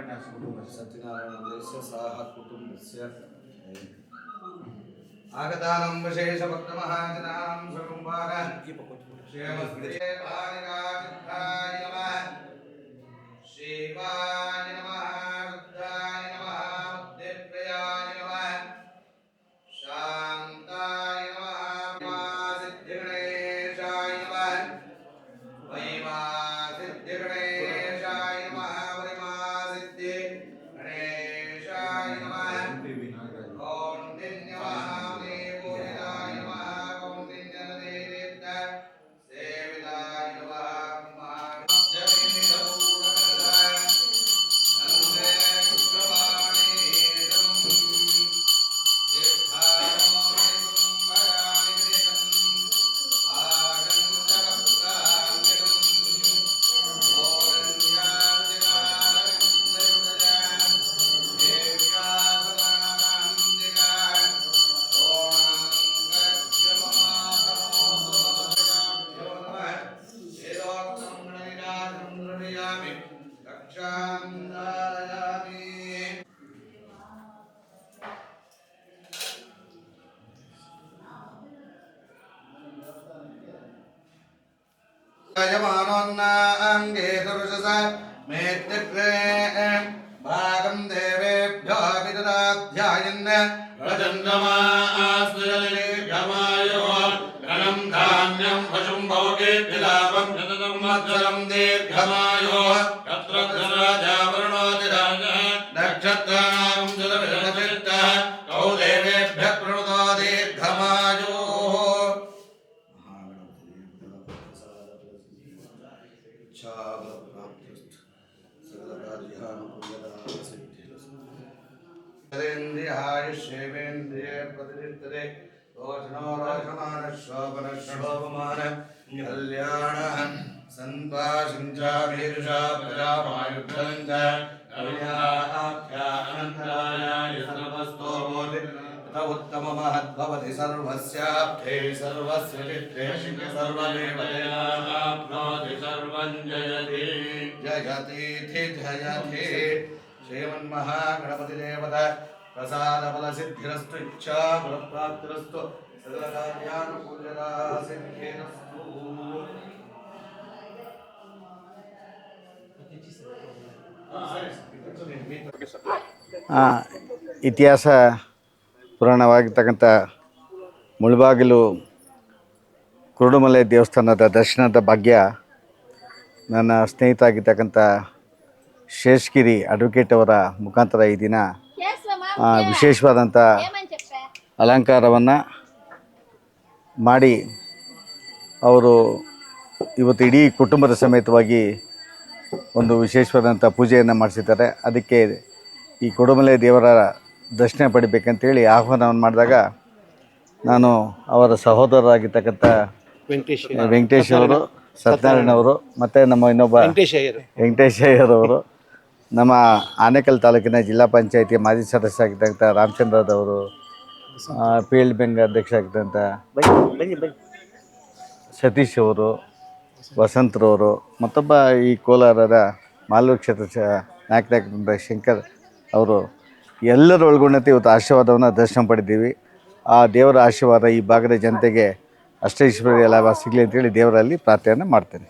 सत्यनारायणस्य सह कुटुम्बस्य आगतानां विशेषभक्तमहाजनानां सर्वं क्षेमस्त्रिये भानिकाचित्ताय नमः शिवाय नमः रुद्राय नमः दिव्याय नमः शान्ताय नमः सिद्धिगणेशाय नमः महिमा सिद्धिगणेशाय नमः महिमा सिद्धिगणेशाय नमः कौन्डिन्यमहामुने पूजिताय नमः कौन्डिन्यनदेवेत्त सेविताय नमः यजमानोन्नाङ्गे दुरुषसा मेत्तिक्रे भागं देवेभ्यो विददाध्यायन् रजन्दमास्त्रजलिर्घमायो घनं धान्यं पशुं भोगेभ्यलाभं शतधर्मज्वलं दीर्घमायो तत्रराजावरुणोतिराजः नक्षत्राणां जलविदमचित्तः कौ देवेभ्यः प्रणुतो दीर्घमायो सेवेन्द्रिय प्रतिष्ठते रोचनो रोचमान शोभन शोभमान कल्याण संपाशिंचामीर्षा प्रजामायुद्धंच कल्याख्यानंदाय सर्वस्तो मोदि तथा उत्तम महद्भवति सर्वस्याप्ते सर्वस्य चित्ते सर्वमेवयाप्नोति सर्वं जयति जयतीति जयति श्रीमन्महागणपति देवता प्रसाद बल सिद्धिरस्तु इच्छा बल प्राप्तिरस्तु सकल कार्यानुकूलता सिद्धिरस्तु ಇತಿಹಾಸ ಪುರಾಣವಾಗಿರ್ತಕ್ಕಂಥ ಮುಳಬಾಗಿಲು ಕುರುಡುಮಲೆ ದೇವಸ್ಥಾನದ ದರ್ಶನದ ಭಾಗ್ಯ ನನ್ನ ಸ್ನೇಹಿತ ಆಗಿರ್ತಕ್ಕಂಥ ಶೇಷಗಿರಿ ಅಡ್ವೊಕೇಟ್ ಅವರ ಮುಖಾಂತರ ಈ ದಿನ ವಿಶೇಷವಾದಂಥ ಅಲಂಕಾರವನ್ನು ಮಾಡಿ ಅವರು ಇವತ್ತು ಇಡೀ ಕುಟುಂಬದ ಸಮೇತವಾಗಿ ಒಂದು ವಿಶೇಷವಾದಂಥ ಪೂಜೆಯನ್ನು ಮಾಡಿಸಿದ್ದಾರೆ. ಅದಕ್ಕೆ ಈ ಕುರುಡುಮಲೆ ದೇವರ ದರ್ಶನ ಪಡಿಬೇಕಂತೇಳಿ ಆಹ್ವಾನವನ್ನು ಮಾಡಿದಾಗ ನಾನು ಅವರ ಸಹೋದರರಾಗಿರ್ತಕ್ಕಂಥ ವೆಂಕಟೇಶ್ ಅವರು, ಸತ್ಯನಾರಾಯಣ ಅವರು ಮತ್ತು ನಮ್ಮ ಇನ್ನೊಬ್ಬ ವೆಂಕಟೇಶ್ ಅಯ್ಯರವರು, ನಮ್ಮ ಆನೇಕಲ್ ತಾಲೂಕಿನ ಜಿಲ್ಲಾ ಪಂಚಾಯಿತಿ ಮಾಜಿ ಸದಸ್ಯ ಆಗಿರ್ತಕ್ಕಂಥ ರಾಮಚಂದ್ರದವರು, ಪಿ ಎಲ್ ಬ್ಯಾಂಕ್ ಅಧ್ಯಕ್ಷ ಆಗಿದ್ದಂಥ ಸತೀಶ್ ಅವರು, ವಸಂತರವರು, ಮತ್ತೊಬ್ಬ ಈ ಕೋಲಾರದ ಮಾಲೂರು ಕ್ಷೇತ್ರ ನಾಯಕರಾಗಿದ್ದಂಥ ಶಂಕರ್ ಅವರು ಎಲ್ಲರೂ ಒಳಗೊಂಡಂತೆ ಇವತ್ತು ಆಶೀರ್ವಾದವನ್ನು ದರ್ಶನ ಪಡೆದಿದ್ದೀವಿ. ಆ ದೇವರ ಆಶೀರ್ವಾದ ಈ ಭಾಗದ ಜನತೆಗೆ ಅಷ್ಟೈಶ್ವರ್ಯ ಲಾಭ ಸಿಗಲಿ ಅಂತೇಳಿ ದೇವರಲ್ಲಿ ಪ್ರಾರ್ಥನೆ ಮಾಡ್ತೇನೆ.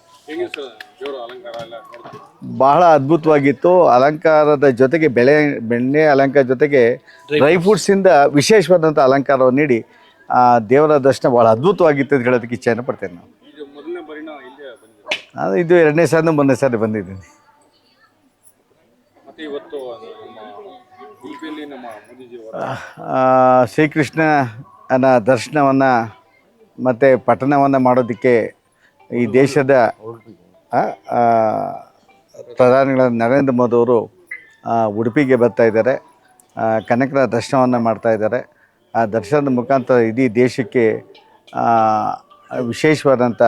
ಬಹಳ ಅದ್ಭುತವಾಗಿತ್ತು. ಅಲಂಕಾರದ ಜೊತೆಗೆ ಬೆಣ್ಣೆ ಅಲಂಕಾರ ಜೊತೆಗೆ ಡ್ರೈ ಫ್ರೂಟ್ಸಿಂದ ವಿಶೇಷವಾದಂಥ ಅಲಂಕಾರವನ್ನು ನೀಡಿ ಆ ದೇವರ ದರ್ಶನ ಭಾಳ ಅದ್ಭುತವಾಗಿತ್ತು ಅಂತ ಹೇಳೋದಕ್ಕೆ ಇಚ್ಛೆಯನ್ನು ಪಡ್ತೇನೆ. ನಾನು ಇದು 2ನೇ ಸಾರಿ 3ನೇ ಸಾರಿ ಬಂದಿದ್ದೀನಿ. ಶ್ರೀಕೃಷ್ಣನ ದರ್ಶನವನ್ನು ಮತ್ತು ಪಠಣವನ್ನು ಮಾಡೋದಕ್ಕೆ ಈ ದೇಶದ ಪ್ರಧಾನಿಗಳಾದ ನರೇಂದ್ರ ಮೋದಿ ಅವರು ಉಡುಪಿಗೆ ಬರ್ತಾಯಿದ್ದಾರೆ. ಕನಕನ ದರ್ಶನವನ್ನು ಮಾಡ್ತಾಯಿದ್ದಾರೆ. ಆ ದರ್ಶನದ ಮುಖಾಂತರ ಇಡೀ ದೇಶಕ್ಕೆ ವಿಶೇಷವಾದಂಥ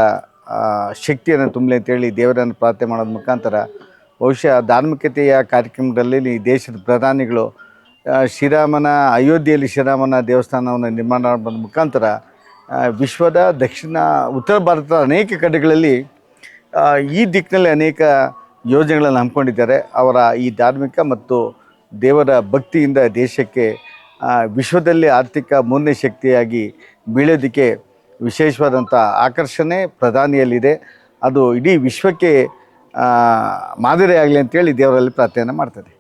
ಶಕ್ತಿಯನ್ನು ತುಂಬಲಿ ಅಂತೇಳಿ ದೇವರನ್ನು ಪ್ರಾರ್ಥನೆ ಮಾಡೋದ್ರ ಮುಖಾಂತರ ಬಹುಶಃ ಧಾರ್ಮಿಕತೆಯ ಕಾರ್ಯಕ್ರಮದಲ್ಲಿ ಈ ದೇಶದ ಪ್ರಧಾನಿಗಳು ಅಯೋಧ್ಯೆಯಲ್ಲಿ ಶ್ರೀರಾಮನ ದೇವಸ್ಥಾನವನ್ನು ನಿರ್ಮಾಣ ಮಾಡೋದ್ರ ಮುಖಾಂತರ ವಿಶ್ವದ ಉತ್ತರ ಭಾರತದ ಅನೇಕ ಕಡೆಗಳಲ್ಲಿ ಈ ದಿಕ್ಕಿನಲ್ಲಿ ಅನೇಕ ಯೋಜನೆಗಳನ್ನು ಹಮ್ಮಿಕೊಂಡಿದ್ದಾರೆ. ಅವರ ಈ ಧಾರ್ಮಿಕ ಮತ್ತು ದೇವರ ಭಕ್ತಿಯಿಂದ ದೇಶಕ್ಕೆ ವಿಶ್ವದಲ್ಲಿ ಆರ್ಥಿಕ 3ನೇ ಶಕ್ತಿಯಾಗಿ ಬೀಳೋದಕ್ಕೆ ವಿಶೇಷವಾದಂಥ ಆಕರ್ಷಣೆ ಪ್ರಧಾನಿಯಲ್ಲಿದೆ. ಅದು ಇಡೀ ವಿಶ್ವಕ್ಕೆ ಮಾದರಿಯಾಗಲಿ ಅಂತೇಳಿ ದೇವರಲ್ಲಿ ಪ್ರಾರ್ಥನೆ ಮಾಡ್ತದೆ.